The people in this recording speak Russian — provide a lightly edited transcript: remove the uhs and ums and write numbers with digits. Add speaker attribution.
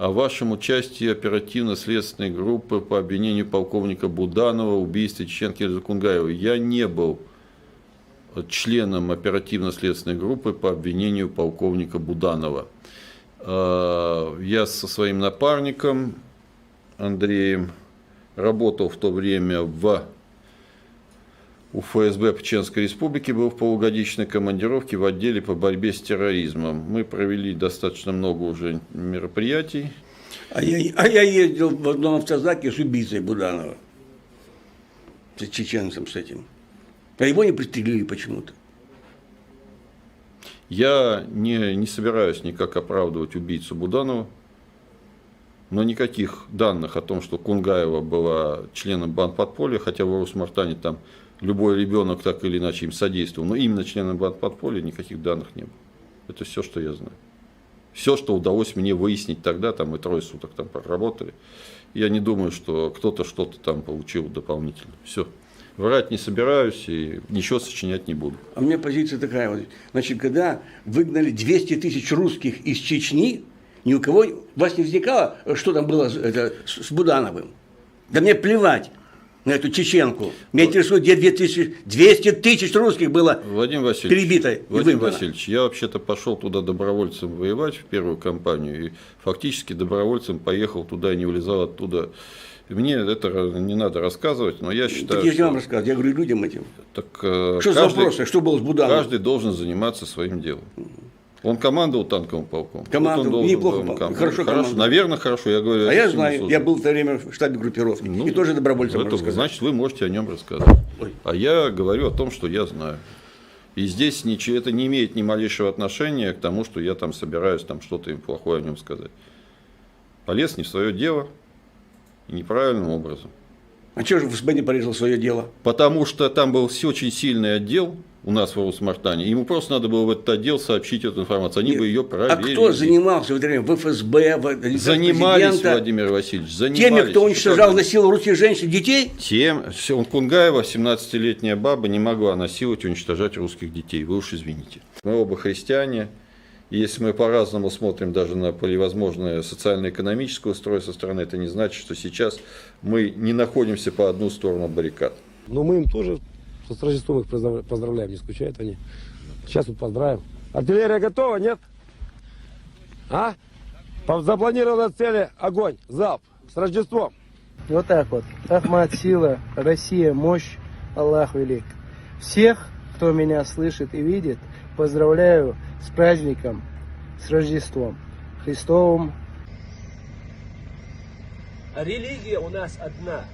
Speaker 1: о вашем участии оперативно-следственной группы по обвинению полковника Буданова в убийстве чеченки Эльзы Кунгаевой. Я не был членом оперативно-следственной группы по обвинению полковника Буданова. Я со своим напарником Андреем работал в то время у ФСБ по Чеченской Республике, был в полугодичной командировке в отделе по борьбе с терроризмом. Мы провели достаточно много уже мероприятий.
Speaker 2: А я ездил в одном автозаке с убийцей Буданова, с чеченцем с этим. А его не пристрелили почему-то.
Speaker 1: Я не собираюсь никак оправдывать убийцу Буданова, но никаких данных о том, что Кунгаева была членом бандподполья, хотя в Урус-Мартане там любой ребенок так или иначе им содействовал, но именно членом бандподполья никаких данных не было. Это все, что я знаю. Все, что удалось мне выяснить тогда, там мы 3 суток там проработали. Я не думаю, что кто-то что-то там получил дополнительно. Все. Врать не собираюсь и ничего сочинять не буду.
Speaker 2: А у меня позиция такая вот. Значит, когда выгнали 200 тысяч русских из Чечни, ни у кого у вас не возникало, что там было с Будановым? Да мне плевать на эту чеченку. Меня интересует, где 200 тысяч русских было
Speaker 1: Владимир Васильевич,
Speaker 2: перебито и
Speaker 1: Владимир
Speaker 2: выгнано.
Speaker 1: Васильевич, я вообще-то пошел туда добровольцем воевать в первую кампанию, и фактически добровольцем поехал туда и не вылезал оттуда. Мне это не надо рассказывать, но я считаю,
Speaker 2: Так я же вам рассказываю, я говорю людям этим.
Speaker 1: Так,
Speaker 2: Что за вопросы, что было с Будановым?
Speaker 1: Каждый должен заниматься своим делом. Он командовал танковым полком.
Speaker 2: Командовал,
Speaker 1: Вот
Speaker 2: неплохо, хорошо командовал.
Speaker 1: Наверное, хорошо, я говорю.
Speaker 2: А я знаю, я был в то время в штабе группировки, и тоже добровольцем рассказал.
Speaker 1: Значит, вы можете о нем рассказать.
Speaker 2: Ой.
Speaker 1: А я говорю о том, что я знаю. И здесь ничего, это не имеет ни малейшего отношения к тому, что я там собираюсь там что-то им плохое о нем сказать. Полез не в свое дело и неправильным образом.
Speaker 2: А чего же ФСБ не порезал свое дело?
Speaker 1: Потому что там был очень сильный отдел у нас в Урус-Мартане. Ему просто надо было в этот отдел сообщить эту информацию. Они бы ее проверили.
Speaker 2: А кто занимался в это время в ФСБ, в
Speaker 1: Занимались, Владимир Васильевич, занимались.
Speaker 2: Теми, кто уничтожал, насиловал русских женщин, детей?
Speaker 1: Кунгаева, 17-летняя баба, не могла насиловать и уничтожать русских детей. Вы уж извините. Мы оба христиане. И если мы по-разному смотрим даже на возможное социально-экономическое устройство страны, это не значит, что сейчас мы не находимся по одну сторону баррикад.
Speaker 3: Но мы им тоже с Рождеством их поздравляем, не скучают они. Сейчас вот поздравим. Артиллерия готова, нет? А? По запланированной цели огонь, залп. С Рождеством.
Speaker 4: Вот так вот. Ахмат, сила, Россия, мощь, Аллах велик. Всех, кто меня слышит и видит, поздравляю с праздником, с Рождеством Христовым.
Speaker 5: Религия у нас одна.